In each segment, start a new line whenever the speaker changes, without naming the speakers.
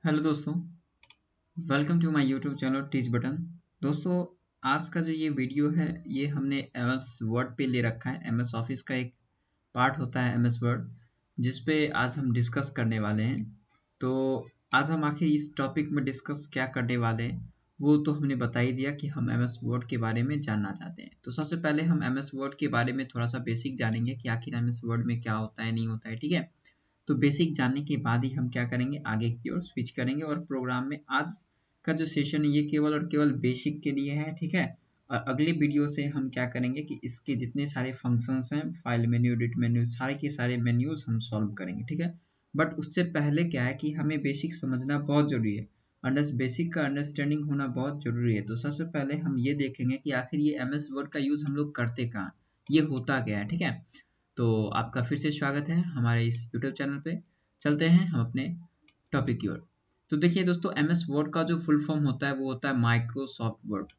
Hello दोस्तों, welcome to my YouTube channel Teach Button. दोस्तों, आज का जो ये वीडियो है ये हमने एमएस वर्ड पे ले रखा है। एमएस ऑफिस का एक पार्ट होता है एमएस वर्ड, जिस पे आज हम डिस्कस करने वाले हैं। तो आज हम आखिर इस टॉपिक में डिस्कस क्या करने वाले हैं वो तो हमने बता ही दिया कि हम एमएस वर्ड के बारे में जानना चाहते हैं। तो सबसे पहले हम एमएस वर्ड के बारे में थोड़ा सा बेसिक जानेंगे कि आखिर एमएस वर्ड में क्या होता है नहीं होता है। ठीक है, तो बेसिक जानने के बाद ही हम क्या करेंगे, आगे की ओर स्विच करेंगे। और प्रोग्राम में आज का जो सेशन है ये केवल और केवल बेसिक के लिए है। ठीक है, और अगली वीडियो से हम क्या करेंगे कि इसके जितने सारे फंक्शंस हैं, फाइल मेन्यू, एडिट मेन्यू, सारे के सारे मेन्यूज हम सॉल्व करेंगे। ठीक है, बट उससे पहले क्या है कि हमें बेसिक समझना बहुत जरूरी है। बेसिक का अंडरस्टैंडिंग होना बहुत जरूरी है। तो सबसे पहले हम ये देखेंगे कि आखिर ये एमएस वर्ड का यूज हम लोग करते कहाँ, ये होता क्या है। ठीक है, तो आपका फिर से स्वागत है हमारे इस यूट्यूब चैनल पे। चलते हैं हम अपने टॉपिक की ओर। तो देखिए दोस्तों, एमएस वर्ड का जो फुल फॉर्म होता है वो होता है माइक्रोसॉफ्ट वर्ड।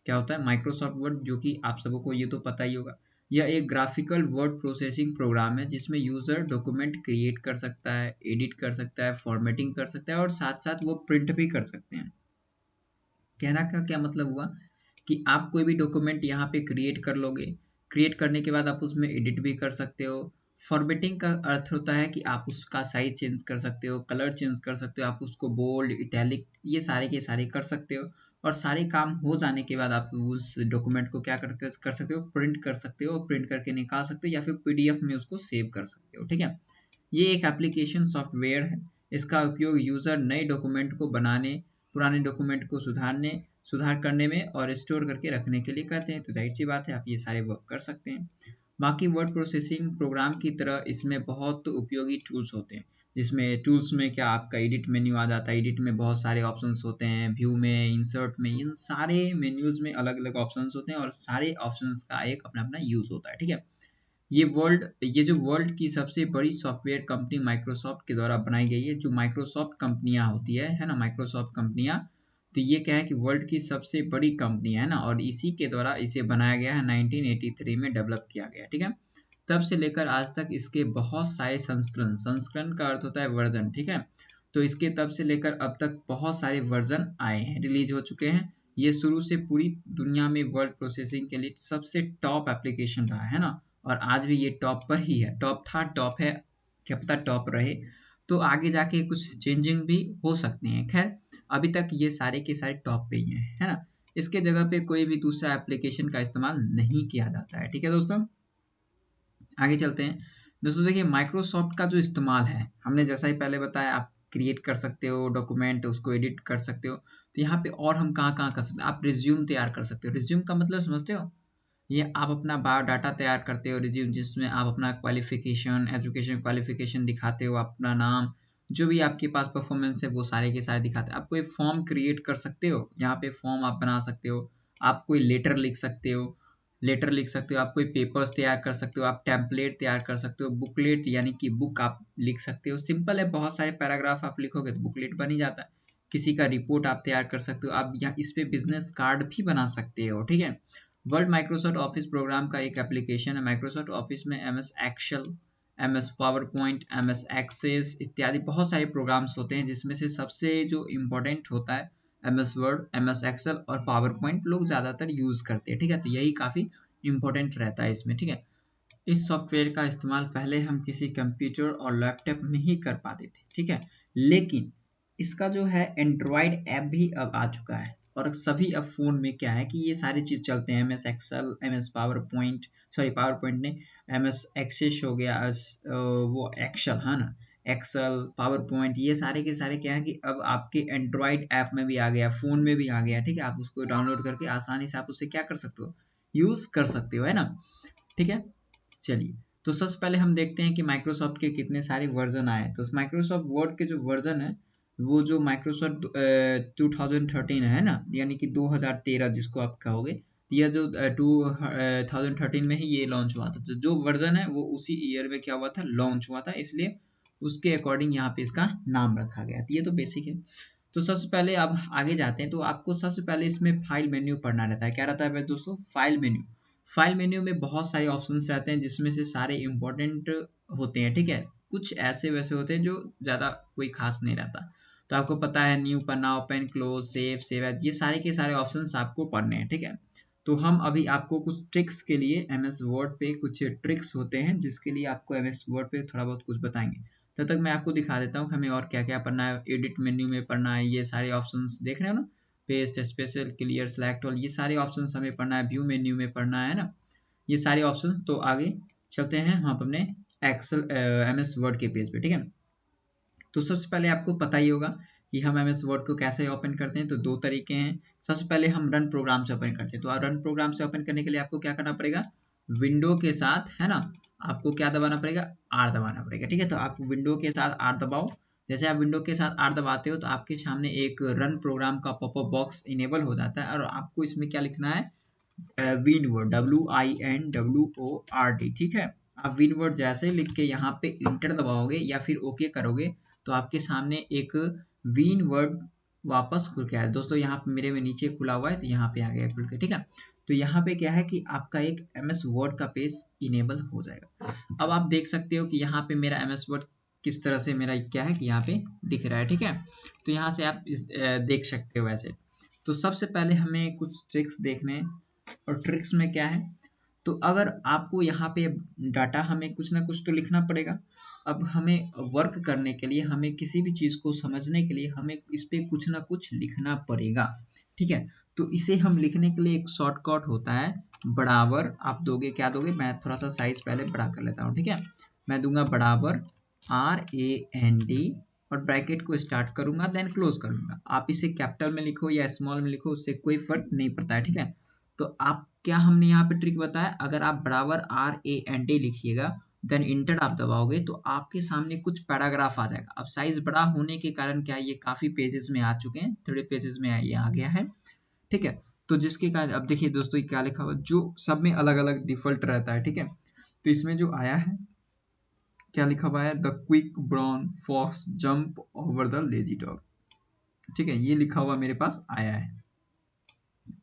क्या होता है माइक्रोसॉफ्ट वर्ड, जो कि आप सबको को ये तो पता ही होगा। यह एक ग्राफिकल वर्ड प्रोसेसिंग प्रोग्राम है जिसमें यूजर डॉक्यूमेंट क्रिएट कर सकता है, एडिट कर सकता है, फॉर्मेटिंग कर सकता है और साथ साथ वो प्रिंट भी कर सकते हैं। कहना का क्या मतलब हुआ कि आप कोई भी डॉक्यूमेंट यहाँ पे क्रिएट कर लोगे। क्रिएट करने के बाद आप उसमें एडिट भी कर सकते हो। फॉर्मेटिंग का अर्थ होता है कि आप उसका साइज चेंज कर सकते हो, कलर चेंज कर सकते हो, आप उसको बोल्ड, इटैलिक, ये सारे के सारे कर सकते हो। और सारे काम हो जाने के बाद आप उस डॉक्यूमेंट को क्या कर सकते हो, प्रिंट कर सकते हो, प्रिंट करके निकाल सकते हो या फिर पीडीएफ में उसको सेव कर सकते हो। ठीक है, ये एक एप्लीकेशन सॉफ्टवेयर है। इसका उपयोग यूजर नए डॉक्यूमेंट को बनाने, पुराने डॉक्यूमेंट को सुधार करने में और स्टोर करके रखने के लिए करते हैं। तो जाहिर सी बात है आप ये सारे वर्क कर सकते हैं। बाकी वर्ड प्रोसेसिंग प्रोग्राम की तरह इसमें बहुत उपयोगी टूल्स होते हैं। जिसमें टूल्स में क्या, आपका एडिट मेन्यू आ जाता है। एडिट में बहुत सारे ऑप्शंस होते हैं, व्यू में, इंसर्ट में, इन सारे मेन्यूज में अलग अलग ऑप्शंस होते हैं और सारे ऑप्शंस का एक अपना अपना यूज होता है। ठीक है, ये जो वर्ल्ड की सबसे बड़ी सॉफ्टवेयर कंपनी माइक्रोसॉफ्ट के द्वारा बनाई गई है। जो माइक्रोसॉफ्ट कंपनियां होती है ना, माइक्रोसॉफ्ट कंपनियां, तो ये क्या है कि वर्ल्ड की सबसे बड़ी कंपनी है ना, और इसी के द्वारा इसे बनाया गया है, 1983 में डेवलप किया गया। ठीक है, तब से लेकर आज तक इसके बहुत सारे संस्करण, संस्करण का अर्थ होता है वर्जन। ठीक है, तो इसके तब से लेकर अब तक बहुत सारे वर्जन आए हैं, रिलीज हो चुके हैं। ये शुरू से पूरी दुनिया में वर्ड प्रोसेसिंग के लिए सबसे टॉप एप्लीकेशन रहा है ना, और आज भी ये टॉप पर ही है। टॉप था, टॉप है, क्या पता टॉप रहे। तो आगे जाके कुछ चेंजिंग भी हो सकते हैं। खैर, अभी तक ये सारे के सारे टॉप पे ही हैं, है ना। इसके जगह पे कोई भी दूसरा एप्लीकेशन का इस्तेमाल नहीं किया जाता है। ठीक है दोस्तों, आगे चलते हैं। दोस्तों देखिए, माइक्रोसॉफ्ट का जो इस्तेमाल है, हमने जैसा ही पहले बताया, आप क्रिएट कर सकते हो डॉक्यूमेंट, उसको एडिट कर सकते हो। तो यहाँ पे और हम कहाँ कहाँ कर सकते हैं, आप रिज्यूम तैयार कर सकते हो। रिज्यूम का मतलब समझते हो, ये आप अपना बायोडाटा तैयार करते हो, रिज्यूम, जिसमें आप अपना क्वालिफिकेशन, एजुकेशन क्वालिफिकेशन दिखाते हो, अपना नाम, जो भी आपके पास परफॉर्मेंस है वो सारे के सारे दिखाते हैं। आप कोई फॉर्म क्रिएट कर सकते हो, यहाँ पे फॉर्म आप बना सकते हो। आप कोई लेटर लिख सकते हो, आप कोई पेपर्स तैयार कर सकते हो, आप टेम्पलेट तैयार कर सकते हो, बुकलेट यानी कि बुक आप लिख सकते हो। सिंपल है, बहुत सारे पैराग्राफ आप लिखोगे तो बुकलेट बन ही जाता है। किसी का रिपोर्ट आप तैयार कर सकते हो। आप यहाँ इस पे बिजनेस कार्ड भी बना सकते हो। ठीक है, वर्ल्ड माइक्रोसॉफ्ट ऑफिस प्रोग्राम का एक एप्लीकेशन है। माइक्रोसॉफ्ट ऑफिस में MS Excel, MS PowerPoint, MS Access इत्यादि बहुत सारे प्रोग्राम्स होते हैं, जिसमें से सबसे जो इम्पोर्टेंट होता है एमएस वर्ड, एमएस एक्सेल और पावर पॉइंट लोग ज़्यादातर यूज़ करते हैं। ठीक है, तो यही काफ़ी इम्पोर्टेंट रहता है इसमें। ठीक है, इस सॉफ्टवेयर का इस्तेमाल पहले हम किसी कंप्यूटर और लैपटॉप में ही कर पाते थे। ठीक है, लेकिन इसका जो है एंड्रॉयड ऐप भी अब आ चुका है, और सभी अब फोन में क्या है कि ये सारी चीज चलते हैं। MS Excel, MS PowerPoint, sorry PowerPoint ने, एमएस एक्सेस हो गया, वो एक्सेल है ना, एक्सेल, पावर पॉइंट, ये सारे के सारे क्या है कि अब आपके एंड्रॉयड ऐप में भी आ गया, फोन में भी आ गया। ठीक है, आप उसको डाउनलोड करके आसानी से आप उससे क्या कर सकते हो, यूज कर सकते हो, है ना। ठीक है, चलिए, तो सबसे पहले हम देखते हैं कि माइक्रोसॉफ्ट के कितने सारे वर्जन आए। तो माइक्रोसॉफ्ट वर्ड के जो वर्जन है, वो जो माइक्रोसॉफ्ट 2013 है ना, यानी कि 2013 जिसको आप कहोगे, यह जो 2013 में ही ये लॉन्च हुआ था। तो जो वर्जन है वो उसी ईयर में क्या हुआ था, लॉन्च हुआ था, इसलिए उसके अकॉर्डिंग यहाँ पे इसका नाम रखा गया। तो ये तो बेसिक है। तो सबसे पहले अब आगे जाते हैं। तो आपको सबसे पहले इसमें फाइल मेन्यू पढ़ना रहता है। क्या रहता है दोस्तों, फाइल मेन्यू। फाइल मेन्यू में बहुत सारे ऑप्शंस आते हैं, जिसमें से सारे इंपॉर्टेंट होते हैं। ठीक है, कुछ ऐसे वैसे होते हैं जो ज़्यादा कोई खास नहीं रहता। तो आपको पता है न्यू पन्ना, ओपन, क्लोज, सेव एज, ये सारे के सारे ऑप्शंस आपको पढ़ने हैं, ठीक है। तो हम अभी आपको कुछ ट्रिक्स के लिए एमएस वर्ड पे कुछ ट्रिक्स होते हैं जिसके लिए आपको एमएस वर्ड पे थोड़ा बहुत कुछ बताएंगे। तब तक मैं आपको दिखा देता हूँ कि हमें और क्या क्या पढ़ना है। एडिट मेन्यू में पढ़ना है, ये सारे ऑप्शंस देख रहे हो ना, paste, special, clear, select all, ये सारे ऑप्शंस हमें पढ़ना है। व्यू मेन्यू में पढ़ना है ना, ये सारे ऑप्शंस। तो आगे चलते हैं हम अपने एक्सेल एमएस वर्ड के पेज पे, ठीक है। तो सबसे पहले आपको पता ही होगा कि हम एमएस वर्ड को कैसे ओपन करते हैं। तो दो तरीके हैं। सबसे पहले हम रन प्रोग्राम से ओपन करते हैं। तो रन प्रोग्राम से ओपन करने के लिए आपको क्या करना पड़ेगा, विंडो के साथ, है ना, आपको क्या दबाना पड़ेगा, आर दबाना पड़ेगा, ठीक है। तो आप विंडो के साथ आर दबाओ। जैसे आप विंडो के साथ आर दबाते हो तो आपके सामने एक रन प्रोग्राम का पॉपअप बॉक्स इनेबल हो जाता है, और आपको इसमें क्या लिखना है, विनवर्ड, WINWORD, ठीक है। आप विनवर्ड जैसे लिख के यहाँ पे इंटर दबाओगे या फिर ओके करोगे तो आपके सामने एक विनवर्ड वापस खुल के आया। दोस्तों यहाँ पे मेरे में नीचे खुला हुआ है तो यहाँ पे आ गया खुल के, ठीक है। तो यहाँ पे क्या है कि आपका एक एमएस वर्ड का पेज इनेबल हो जाएगा। अब आप देख सकते हो कि यहाँ पे मेरा एमएस वर्ड किस तरह से मेरा क्या है कि यहाँ पे दिख रहा है, ठीक है। तो यहाँ से आप देख सकते हो वैसे। तो सबसे पहले हमें कुछ ट्रिक्स देखने हैं, और ट्रिक्स में क्या है, तो अगर आपको यहाँ पे डाटा हमें कुछ ना कुछ तो लिखना पड़ेगा। अब हमें वर्क करने के लिए, हमें किसी भी चीज़ को समझने के लिए हमें इस पे कुछ ना कुछ लिखना पड़ेगा, ठीक है। तो इसे हम लिखने के लिए एक शॉर्टकट होता है बराबर। आप दोगे, क्या दोगे, मैं थोड़ा सा साइज पहले बड़ा कर लेता हूँ, ठीक है। मैं दूंगा बराबर RAND और ब्रैकेट को स्टार्ट करूंगा, देन क्लोज करूंगा। आप इसे कैपिटल में लिखो या स्मॉल में लिखो, उससे कोई फर्क नहीं पड़ता है, ठीक है। तो आप क्या, हमने यहाँ पे ट्रिक बताया, अगर आप बराबर RAND लिखिएगा देन इंटर आप दबाओगे तो आपके सामने कुछ पैराग्राफ आ जाएगा। अब साइज बड़ा होने के कारण क्या, ये काफी पेजेस में आ चुके हैं, 30 पेजेस में ये आ गया है, ठीक है। तो जिसके कारण अब देखिए दोस्तों क्या लिखा हुआ, जो सब में अलग अलग डिफॉल्ट रहता है, ठीक है। तो इसमें जो आया है, क्या लिखा हुआ है, the quick brown fox jump over the lazy dog, ठीक है। ये लिखा हुआ मेरे पास आया है,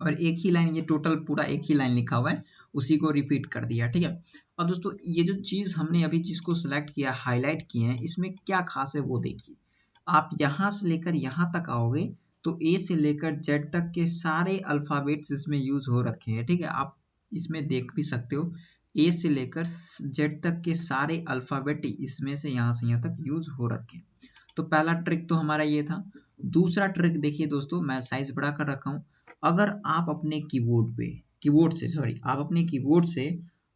और एक ही लाइन, ये टोटल पूरा एक ही लाइन लिखा हुआ है, उसी को रिपीट कर दिया, ठीक है। अब दोस्तों ये जो चीज हमने अभी जिसको सिलेक्ट किया, हाईलाइट किए हैं, इसमें क्या खास है वो देखिए। आप यहाँ से लेकर यहाँ तक आओगे तो ए से लेकर जेड तक के सारे अल्फाबेट्स इसमें यूज हो रखे हैं, ठीक है। आप इसमें देख भी सकते हो, ए से लेकर जेड तक के सारे अल्फाबेट इसमें से यहाँ तक यूज हो रखे हैं। तो पहला ट्रिक तो हमारा ये था। दूसरा ट्रिक देखिए दोस्तों, मैं साइज बड़ा कर रखा हूँ। अगर आप अपने कीबोर्ड से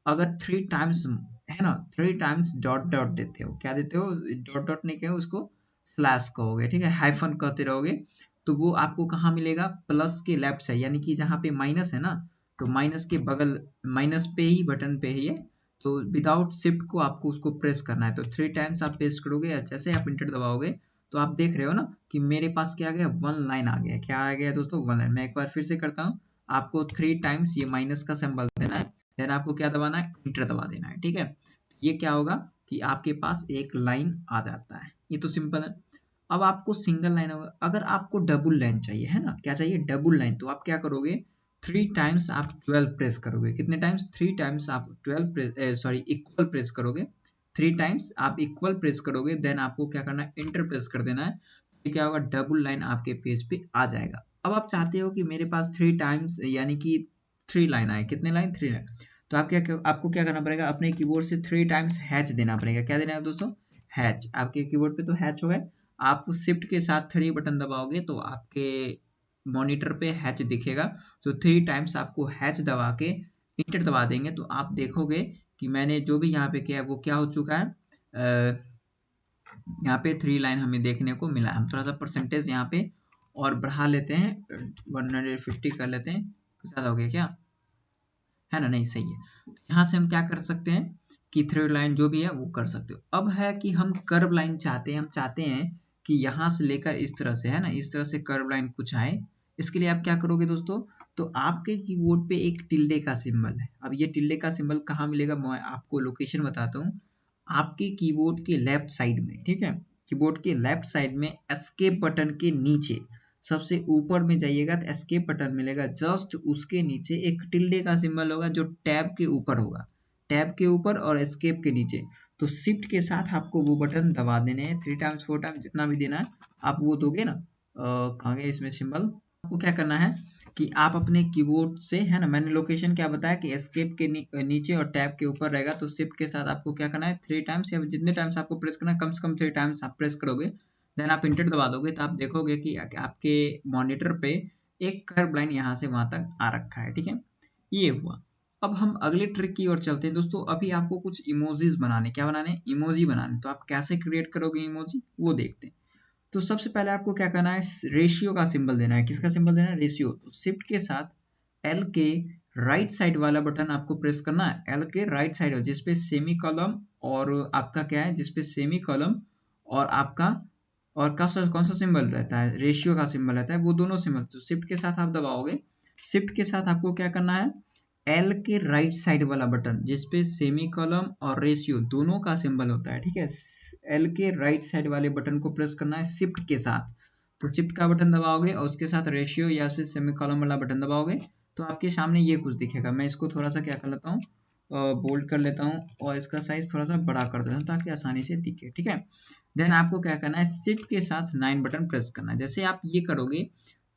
अगर 3 टाइम्स, है ना, 3 टाइम्स डॉट डॉट देते हो, क्या देते हो, डॉट डॉट नहीं कहो उसको स्लैश कहोगे, ठीक है, हाइफन कहते रहोगे, तो वो आपको कहाँ मिलेगा, प्लस के लेफ्ट साइड, यानी कि जहाँ पे माइनस है ना, तो माइनस के बगल, माइनस पे ही बटन पे ही है। तो विदाउट शिफ्ट को आपको उसको प्रेस करना है। तो 3 टाइम्स आप पेस्ट करोगे, जैसे आप इंटर दबाओगे तो आप देख रहे हो ना कि मेरे पास क्या आ गया, 1 लाइन आ गया। क्या आ गया दोस्तों, 1 लाइन। मैं एक बार फिर से करता हूँ, आपको 3 टाइम्स ये माइनस का सिंबल देना है, देन आपको क्या दबाना है, इंटर दबा देना है, ठीक है। ये क्या होगा कि आपके पास एक लाइन आ जाता है। ये तो सिंपल है। अब आपको सिंगल लाइन होगा, अगर आपको डबल लाइन चाहिए, है ना, क्या चाहिए, डबल लाइन, तो आप क्या करोगे, 3 टाइम्स आप 12 प्रेस करोगे। कितने टाइम्स, 3 टाइम्स आप 12 प्रेस, सॉरी इक्वल प्रेस करोगे। 3 टाइम्स आप इक्वल प्रेस करोगे, देन आपको क्या करना है, इंटर प्रेस कर देना है। ये क्या होगा, डबल लाइन आपके पेज पे आ जाएगा। अब आप चाहते हो कि मेरे पास 3 टाइम्स यानी कि 3 लाइन आए, कितने लाइन, 3 लाइन, तो आपको क्या करना पड़ेगा, अपने कीबोर्ड से 3 टाइम्स हैच देना पड़ेगा। क्या देना है दोस्तों, हैच। आपके कीबोर्ड पे तो हैच हो गए। आप शिफ्ट के साथ 3 बटन दबाओगे तो आपके मॉनिटर पे हैच दिखेगा। तो 3 टाइम्स आपको हैच दबा के इंटर दबा देंगे तो आप देखोगे कि मैंने जो भी यहाँ पे किया है वो क्या हो चुका है। यहाँ पे 3 लाइन हमें देखने को मिला। हम थोड़ा सा परसेंटेज यहाँ पे और बढ़ा लेते हैं, 150 कर लेते हैं, ज़्यादा हो गया क्या, है ना, नहीं सही है। यहाँ से हम क्या कर सकते हैं कि 3 लाइन जो भी है वो कर सकते हो। अब है कि हम कर्व लाइन चाहते हैं, हम चाहते हैं कि यहाँ से लेकर इस तरह से, है ना, इस तरह से कर्व लाइन कुछ आए। इसके लिए आप क्या करोगे दोस्तों, तो आपके कीबोर्ड पे एक टिल्डे का सिंबल है। अब ये टिल्डे का सिंबल कहाँ मिलेगा, मैं आपको लोकेशन बताता हूँ। आपके कीबोर्ड के लेफ्ट साइड में, ठीक है, कीबोर्ड के लेफ्ट साइड में एस्केप बटन के नीचे सबसे ऊपर में जाइएगा तो एस्केप बटन मिलेगा, जस्ट उसके नीचे एक टिल्डे का सिंबल होगा जो टैब के ऊपर होगा। टैब के ऊपर और एस्केप के नीचे। तो शिफ्ट के साथ आपको वो बटन दबा देने हैं 3 टाइम्स 4 टाइम्स जितना भी देना है आप वो दोगे ना। कहाँ गया इसमें सिंबल। आपको क्या करना है कि आप अपने कीबोर्ड से, है ना, मैंने लोकेशन क्या बताया कि एस्केप के नीचे और टैब के ऊपर रहेगा। तो शिफ्ट के साथ आपको क्या करना है 3 टाइम्स या जितने टाइम्स आपको प्रेस करना है, कम से कम 3 टाइम्स आप प्रेस करोगे, देन आप इंटर दबा दोगे तो आप देखोगे कि आपके मॉनिटर पे एक कर्व लाइन यहाँ से वहां तक आ रखा है। ठीक है, ये हुआ। अब हम अगले ट्रिक की ओर चलते हैं दोस्तों। अभी आपको कुछ इमोजीज बनाने, क्या बनाने, इमोजी बनाने। तो आप कैसे क्रिएट करोगे इमोजी वो देखते हैं। तो सबसे पहले आपको क्या करना है, रेशियो का सिंबल देना है। किसका सिंबल देना है, रेशियो। तो शिफ्ट के साथ एल के राइट साइड वाला बटन आपको प्रेस करना है। एल के राइट साइड जिसपे सेमी कॉलम और आपका क्या है, जिसपे सेमी कॉलम और आपका और कौन सा सिंबल रहता है, रेशियो का सिंबल रहता है, वो दोनों सिंबल। तो शिफ्ट के साथ आप दबाओगे। शिफ्ट के साथ आपको क्या करना है, एल के राइट साइड वाला बटन जिसपे सेमी कॉलम और रेशियो दोनों का सिंबल होता है। ठीक है, एल के राइट साइड वाले बटन को प्रेस करना है शिफ्ट के साथ। तो शिफ्ट का बटन दबाओगे और उसके साथ रेशियो या फिर सेमी कॉलम वाला बटन दबाओगे तो आपके सामने ये कुछ दिखेगा। मैं इसको थोड़ा सा क्या कर लेता हूँ, बोल्ड कर लेता हूँ और इसका साइज थोड़ा सा बड़ा कर देता हूँ ताकि आसानी से दिखे। ठीक है, देन आपको क्या करना है, शिफ्ट के साथ 9 बटन प्रेस करना है। जैसे आप ये करोगे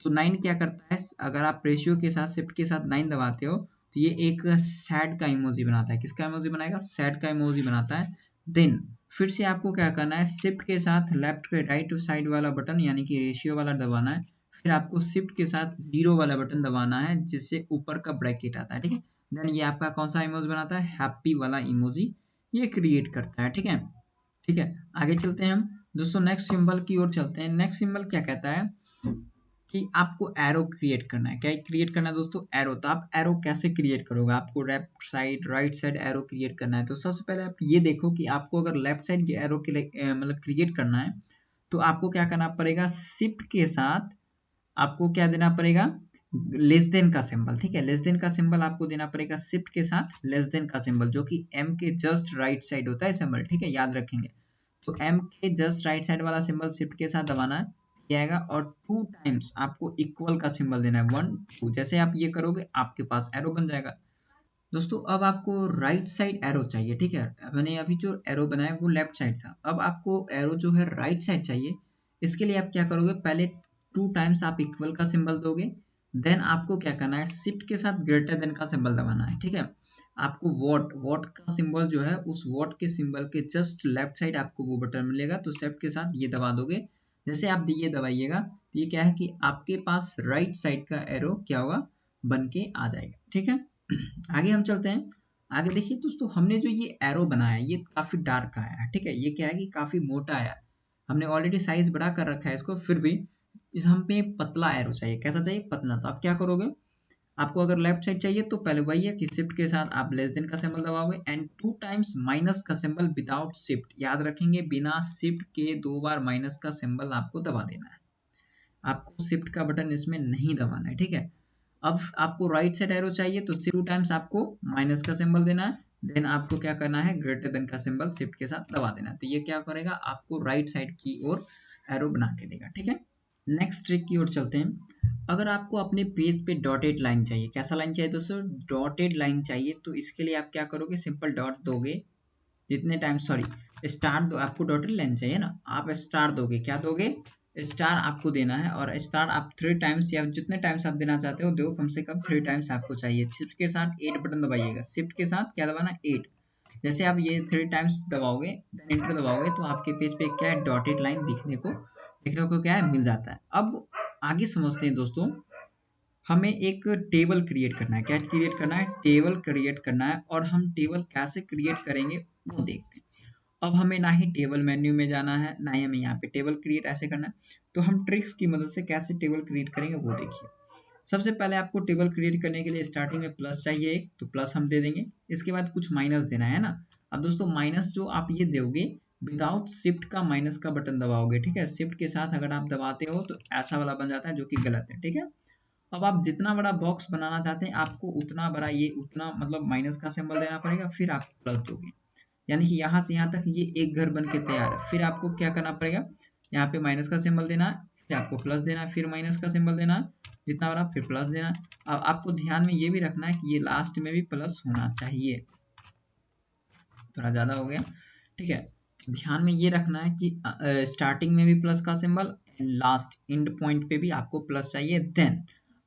तो 9 क्या करता है, अगर आप रेशियो के साथ शिफ्ट के साथ 9 दबाते हो तो ये एक सैड का इमोजी बनाता है। किसका इमोजी बनाएगा, सैड का इमोजी बनाता है। देन फिर से आपको क्या करना है, शिफ्ट के साथ लेफ्ट के राइट साइड वाला बटन यानी कि रेशियो वाला दबाना है। फिर आपको शिफ्ट के साथ 0 वाला बटन दबाना है जिससे ऊपर का ब्रैकेट आता है। ठीक है, देन ये आपका कौन सा इमोजी बनाता है, हैप्पी वाला इमोजी ये क्रिएट करता है। ठीक है, ठीक है, आगे चलते हैं हम दोस्तों, नेक्स्ट सिंबल की ओर चलते हैं। नेक्स्ट सिंबल क्या कहता है कि आपको एरो क्रिएट करना है। क्या क्रिएट करना है दोस्तों, एरो। तो आप एरो कैसे क्रिएट करोगे, आपको left side right side arrow create करना है। तो सबसे पहले आप ये देखो कि आपको अगर लेफ्ट साइड के एरो के लिए मतलब क्रिएट करना है तो आपको क्या करना पड़ेगा, शिफ्ट के साथ आपको क्या देना पड़ेगा, लेस देन का सिंबल। ठीक है, लेस देन का सिंबल आपको देना पड़ेगा शिफ्ट के साथ लेस देन का सिंबल, जो कि एम के जस्ट राइट साइड होता है सिंबल। ठीक है, याद रखेंगे। तो एम के जस्ट राइट साइड वाला सिंबल शिफ्ट के साथ दबाना है, ये आएगा। और 2 टाइम्स आपको इक्वल का सिंबल देना है, 1 2। जैसे आप ये करोगे आपके पास एरो बन जाएगा। दोस्तों अब आपको राइट साइड एरो चाहिए। ठीक है, मैंने अभी जो एरो बनाया वो लेफ्ट साइड था, अब आपको एरो जो है राइट साइड चाहिए। इसके लिए आप क्या करोगे, पहले 2 टाइम्स आप इक्वल का सिंबल दोगे। देन आपको क्या करना है, शिफ्ट के साथ ग्रेटर देन का सिंबल दबाना है। ठीक है, आपको वॉट वॉट का सिंबल जो है उस वॉट के सिंबल के जस्ट लेफ्ट साइड आपको वो बटन मिलेगा। तो शिफ्ट के साथ ये दबा दोगे। जैसे आप ये दबाइएगा तो ये क्या है कि आपके पास राइट साइड का एरो क्या होगा, बन के आ जाएगा। ठीक है, आगे हम चलते हैं। आगे देखिए दोस्तों, हमने जो ये एरो बनाया ये काफी डार्क आया है। ठीक है, ये क्या है कि काफी मोटा आया। हमने ऑलरेडी साइज बड़ा कर रखा है इसको, फिर भी इस हमें पतला एरो चाहिए। कैसा चाहिए, पतला। तो आप क्या करोगे, आपको अगर लेफ्ट साइड चाहिए तो पहले वही है कि शिफ्ट के साथ आप लेस देन का सिंबल दबाओगे एंड 2 टाइम्स माइनस का सिंबल विदाउट शिफ्ट। याद रखेंगे, बिना शिफ्ट के 2 बार माइनस का सिंबल आपको दबा देना है। आपको शिफ्ट का बटन इसमें नहीं दबाना है। ठीक है, अब आपको राइट साइड एरो चाहिए तो 2 टाइम्स आपको माइनस का सिंबल देना है। देन आपको क्या करना है, ग्रेटर देन का सिंबल शिफ्ट के साथ दबा देना है। तो ये क्या करेगा, आपको राइट साइड की ओर एरो बना के देगा। ठीक है, नेक्स्ट ट्रिक की ओर चलते हैं। अगर आपको अपने पेज पे डॉटेड लाइन चाहिए, कैसा लाइन चाहिए दोस्तों, डॉटेड लाइन चाहिए। तो इसके लिए आप क्या करोगे, सिंपल डॉट दोगे जितने टाइम, सॉरी स्टार दो, आपको डॉटेड लाइन चाहिए ना, आप स्टार दोगे। क्या दोगे, स्टार आपको देना है। और स्टार आप 3 टाइम्स या जितने टाइम्स आप देना चाहते हो दो, कम से कम 3 टाइम्स आपको चाहिए। शिफ्ट के साथ 8 बटन दबाइएगा। शिफ्ट के साथ क्या दबाना, 8। जैसे आप ये 3 टाइम्स दबाओगे देन एंटर दबाओगे तो आपके पेज पे क्या है, डॉटेड लाइन दिखने को क्या है, मिल जाता है। अब आगे समझते हैं दोस्तों, हमें एक टेबल क्रिएट करना है। क्या क्रिएट करना है, टेबल क्रिएट करना है। और हम टेबल कैसे क्रिएट करेंगे वो देखते हैं। अब हमें ना ही टेबल मेन्यू में जाना है, ना ही हमें यहाँ पे टेबल क्रिएट ऐसे करना है। तो हम ट्रिक्स की मदद से कैसे टेबल क्रिएट करेंगे वो देखिए। सबसे पहले आपको टेबल क्रिएट करने के लिए स्टार्टिंग में प्लस चाहिए एक, तो प्लस हम दे देंगे। इसके बाद कुछ माइनस देना है ना। अब दोस्तों माइनस जो आप ये दोगे विदाउट शिफ्ट का माइनस का बटन दबाओगे। ठीक है, शिफ्ट के साथ अगर आप दबाते हो तो ऐसा वाला बन जाता है जो कि गलत है। ठीक है, अब आप जितना बड़ा बॉक्स बनाना चाहते हैं आपको उतना बड़ा ये उतना मतलब माइनस का सिंबल देना पड़ेगा, फिर आप प्लस दोगे। यानी कि यहाँ से यहाँ तक ये एक घर बन के तैयार है। फिर आपको क्या करना पड़ेगा, यहाँ पे माइनस का सिंबल देना है, फिर आपको प्लस देना है, फिर माइनस का सिंबल देना है जितना बड़ा, फिर प्लस देना है। अब आपको ध्यान में ये भी रखना है कि ये लास्ट में भी प्लस होना चाहिए। थोड़ा ज़्यादा हो गया, ठीक है। ध्यान में ये रखना है कि स्टार्टिंग में भी प्लस का symbol and last and point पे भी आपको प्लस चाहिए। देन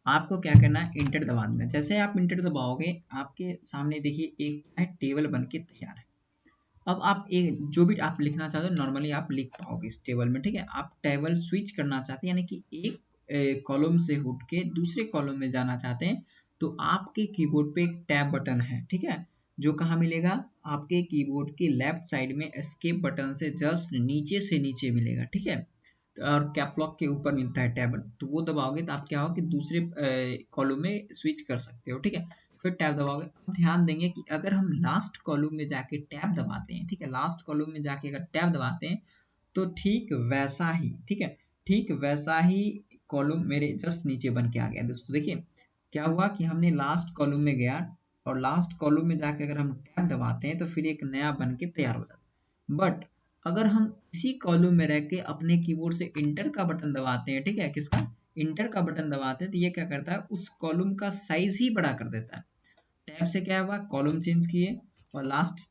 आपको क्या करना है, इंटर दबा देना। जैसे आप इंटर दबाओगे आपके सामने देखिए एक है टेबल बन के तैयार है। अब आप एक जो भी आप लिखना चाहते हो नॉर्मली आप लिख पाओगे इस टेबल में, ठीक है। आप टेबल स्विच करना चाहते हैं यानी कि एक कॉलम से उठ के दूसरे कॉलम में जाना चाहते हैं, तो आपके कीबोर्ड पे एक टैब बटन है, ठीक है, जो कहाँ मिलेगा, आपके कीबोर्ड के लेफ्ट साइड में एस्केप बटन से नीचे मिलेगा, ठीक है। और कैपलॉक के ऊपर मिलता है टैब, तो वो दबाओगे तो आप क्या हो कि दूसरे कॉलम में स्विच कर सकते हो, ठीक है। फिर टैब दबाओगे। अब ध्यान देंगे कि अगर हम लास्ट कॉलम में जाके टैब दबाते हैं, ठीक है, लास्ट कॉलम में जाके अगर टैब दबाते हैं तो ठीक वैसा ही, ठीक है, ठीक वैसा ही कॉलम मेरे जस्ट नीचे बन के आ गया। दोस्तों देखिए क्या हुआ कि हमने लास्ट कॉलम में गया और लास्ट कॉलम में जाके अगर हम टैब दबाते हैं तो फिर एक नया बन के तैयार हो जाता है। बट अगर हम इसी कॉलम में रह के अपने कीबोर्ड से इंटर का बटन दबाते हैं, ठीक है, किसका, इंटर का बटन दबाते हैं, तो ये क्या करता है, उस कॉलम का साइज ही बड़ा कर देता है। टैब से क्या हुआ, कॉलम चेंज किए और लास्ट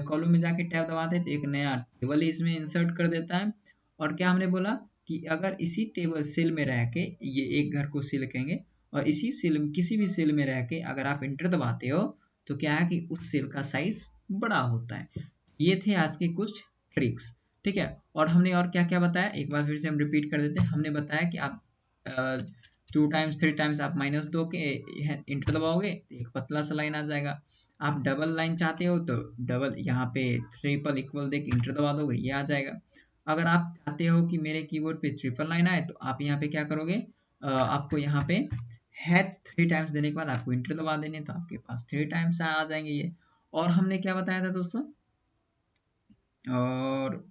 कॉलम में जाके टैब दबाते हैं तो एक नया टेबल इसमें इंसर्ट कर देता है। और क्या हमने बोला कि अगर इसी टेबल सेल में रह के, ये एक घर को सेल कहेंगे, और इसी सेल किसी भी सेल में रह के अगर आप इंटर दबाते हो तो क्या है कि उस सेल का साइज बड़ा होता है। ये थे आज के कुछ ट्रिक्स, ठीक है। और हमने और क्या क्या बताया, एक बार फिर से हम रिपीट कर देते हैं। हमने बताया कि आप 2 टाइम्स 3 टाइम्स आप -2 के इंटर दबाओगे तो एक पतला सा लाइन आ जाएगा। आप डबल लाइन चाहते हो तो डबल यहाँ पे ट्रिपल इक्वल देख इंटर दबा दोगे, ये आ जाएगा। अगर आप चाहते हो कि मेरे कीबोर्ड पे ट्रिपल लाइन आए तो आप यहाँ पे क्या करोगे, आपको यहाँ पे हैच 3 टाइम्स देने के बाद आपको इंटर दबा देने, तो आपके पास 3 टाइम्स आ जाएंगे ये। और हमने क्या बताया था दोस्तों, और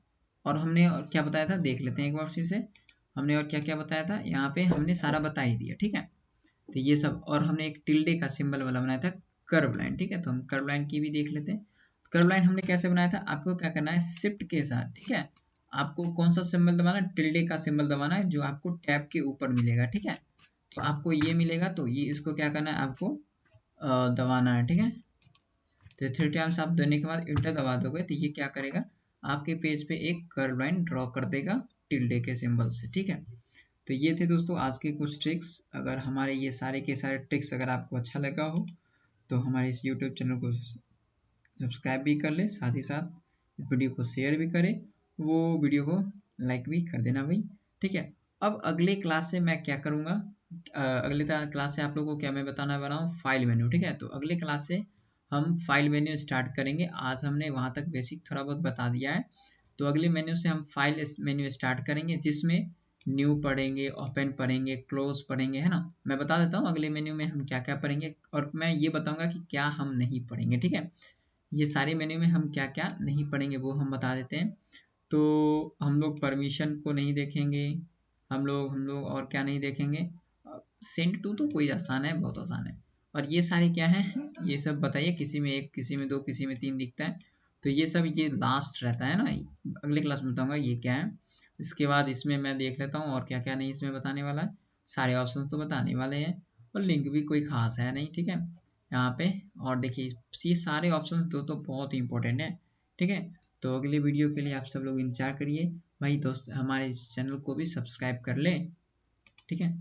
और हमने और क्या बताया था, देख लेते हैं एक बार फिर से। हमने और क्या क्या बताया था, यहाँ पे हमने सारा बता ही दिया, ठीक है। तो ये सब, और हमने एक टिल्डे का सिंबल वाला बनाया था कर्व लाइन, ठीक है। तो हम कर्व लाइन की भी देख लेते हैं। कर्व लाइन हमने कैसे बनाया था, आपको क्या करना है, शिफ्ट के साथ, ठीक है, आपको कौन सा सिंबल दबाना है, टिल्डे का सिंबल दबाना है, जो आपको टैब के ऊपर मिलेगा, ठीक है। तो आपको ये मिलेगा, तो ये इसको क्या करना है, आपको दबाना है, ठीक है। तो 3 टाइम्स आप देने के बाद इंटर दबा दोगे तो ये क्या करेगा, आपके पेज पे एक कर्व लाइन ड्रॉ कर देगा टिल्डे के सिंबल से, ठीक है। तो ये थे दोस्तों आज के कुछ ट्रिक्स। अगर हमारे ये सारे के सारे ट्रिक्स अगर आपको अच्छा लगा हो तो हमारे इस यूट्यूब चैनल को सब्सक्राइब भी कर ले, साथ ही साथ इस वीडियो को शेयर भी करें, वो वीडियो को लाइक भी कर देना भाई, ठीक है। अब अगले क्लास से मैं क्या करूँगा, अगले क्लास से आप लोगों को क्या मैं बताना वाला हूँ, फाइल मेन्यू, ठीक है। तो अगले क्लास से हम फाइल मेन्यू स्टार्ट करेंगे। आज हमने वहाँ तक बेसिक थोड़ा बहुत बता दिया है, तो अगले मेन्यू से हम फाइल मेन्यू स्टार्ट करेंगे, जिसमें न्यू पढ़ेंगे, ओपन पढ़ेंगे, क्लोज पढ़ेंगे, है ना। मैं बता देता हूँ अगले मेन्यू में हम क्या क्या पढ़ेंगे, और मैं ये बताऊंगा कि क्या हम नहीं पढ़ेंगे, ठीक है। ये सारे मेन्यू में हम क्या क्या नहीं पढ़ेंगे वो हम बता देते हैं। तो हम लोग परमिशन को नहीं देखेंगे, हम लोग और क्या नहीं देखेंगे, सेंड टू तो कोई आसान है, बहुत आसान है। और ये सारे क्या है, ये सब बताइए, किसी में 1, किसी में 2, किसी में 3 दिखता है, तो ये सब ये लास्ट रहता है ना, अगले क्लास में बताऊंगा ये क्या है। इसके बाद इसमें मैं देख लेता हूँ और क्या क्या नहीं इसमें बताने वाला है। सारे ऑप्शन तो बताने वाले हैं और लिंक भी कोई खास है नहीं, ठीक है, यहाँ पे। और देखिए ये सारे ऑप्शंस तो बहुत ही इंपॉर्टेंट है, ठीक है। तो अगली वीडियो के लिए आप सब लोग इंतजार करिए भाई। दोस्त हमारे इस चैनल को भी सब्सक्राइब कर ले, ठीक है।